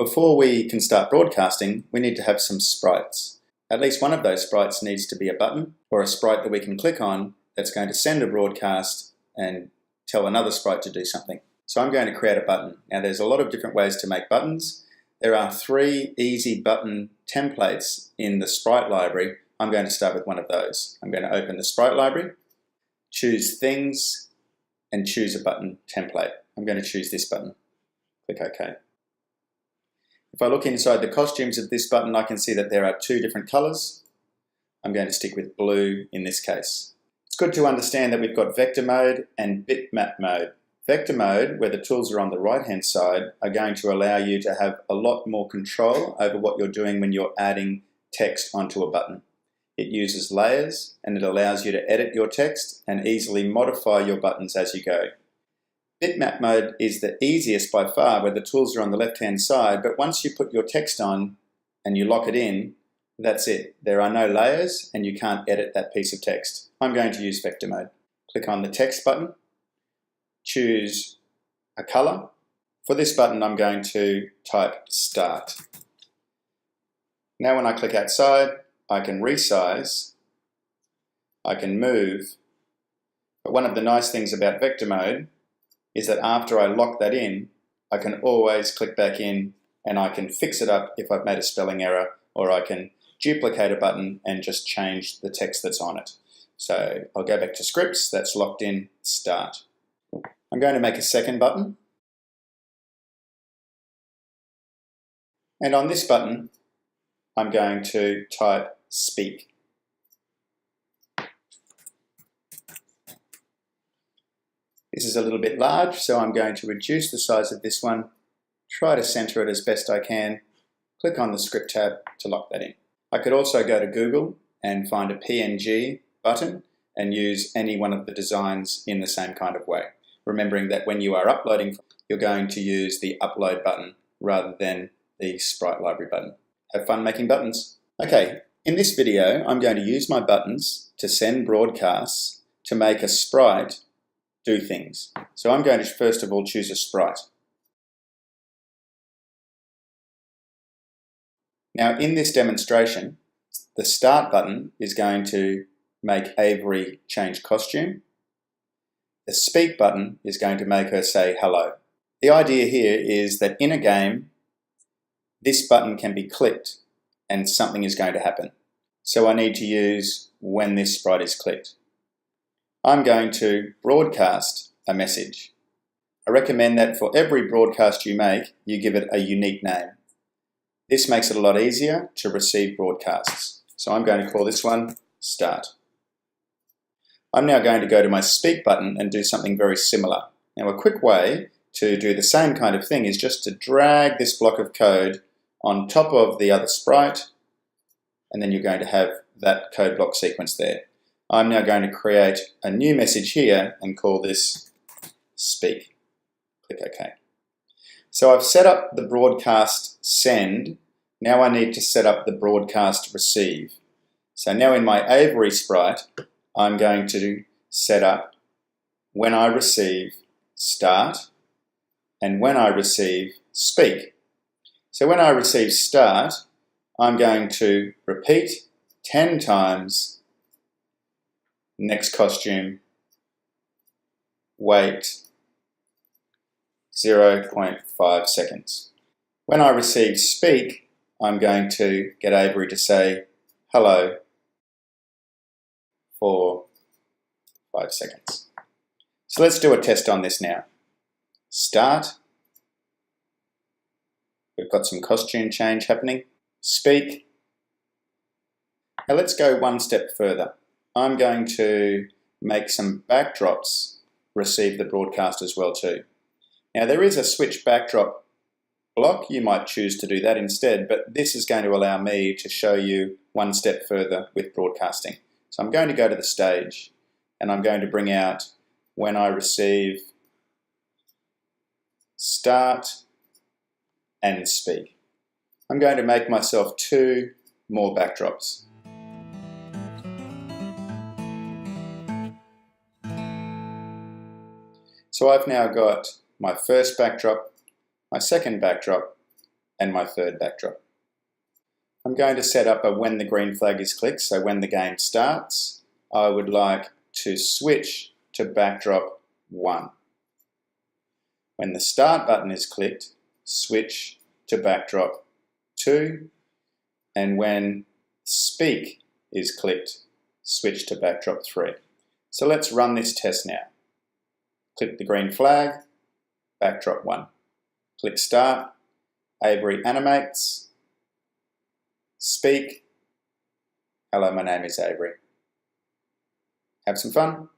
Before we can start broadcasting, we need to have some sprites. At least one of those sprites needs to be a button or a sprite that we can click on that's going to send a broadcast and tell another sprite to do something. So I'm going to create a button. Now there's a lot of different ways to make buttons. There are 3 easy button templates in the sprite library. I'm going to start with one of those. I'm going to open the sprite library, choose Things, and choose a button template. I'm going to choose this button. Click OK. If I look inside the costumes of this button, I can see that there are 2 different colors. I'm going to stick with blue in this case. It's good to understand that we've got vector mode and bitmap mode. Vector mode, where the tools are on the right-hand side, are going to allow you to have a lot more control over what you're doing when you're adding text onto a button. It uses layers and it allows you to edit your text and easily modify your buttons as you go. Bitmap mode is the easiest by far, where the tools are on the left-hand side, but once you put your text on and you lock it in, that's it. There are no layers and you can't edit that piece of text. I'm going to use vector mode. Click on the text button, choose a color. For this button, I'm going to type start. Now when I click outside, I can resize, I can move, but one of the nice things about vector mode is that after I lock that in, I can always click back in and I can fix it up if I've made a spelling error, or I can duplicate a button and just change the text that's on it. So I'll go back to scripts, that's locked in, start. I'm going to make a second button. And on this button, I'm going to type speak. This is a little bit large, so I'm going to reduce the size of this one, try to center it as best I can, click on the script tab to lock that in. I could also go to Google and find a PNG button and use any one of the designs in the same kind of way. Remembering that when you are uploading, you're going to use the upload button rather than the sprite library button. Have fun making buttons. Okay, in this video, I'm going to use my buttons to send broadcasts to make a sprite do things. So I'm going to first of all choose a sprite. Now in this demonstration, the start button is going to make Avery change costume. The speak button is going to make her say hello. The idea here is that in a game, this button can be clicked and something is going to happen. So I need to use when this sprite is clicked. I'm going to broadcast a message. I recommend that for every broadcast you make, you give it a unique name. This makes it a lot easier to receive broadcasts. So I'm going to call this one start. I'm now going to go to my speak button and do something very similar. Now a quick way to do the same kind of thing is just to drag this block of code on top of the other sprite, and then you're going to have that code block sequence there. I'm now going to create a new message here and call this speak. Click OK. So I've set up the broadcast send. Now I need to set up the broadcast receive. So now in my Avery sprite, I'm going to set up when I receive start and when I receive speak. So when I receive start, I'm going to repeat 10 times next costume, wait 0.5 seconds. When I receive speak, I'm going to get Avery to say hello for 5 seconds. So let's do a test on this now. Start. We've got some costume change happening. Speak. Now let's go one step further. I'm going to make some backdrops receive the broadcast as well too. Now there is a switch backdrop block. You might choose to do that instead, but this is going to allow me to show you one step further with broadcasting. So I'm going to go to the stage and I'm going to bring out when I receive start and speak. I'm going to make myself 2 more backdrops. So I've now got my first backdrop, my second backdrop, and my third backdrop. I'm going to set up a when the green flag is clicked, so when the game starts, I would like to switch to backdrop 1. When the start button is clicked, switch to backdrop 2, and when speak is clicked, switch to backdrop 3. So let's run this test now. Click the green flag, backdrop 1. Click start, Avery animates, speak, hello, my name is Avery. Have some fun.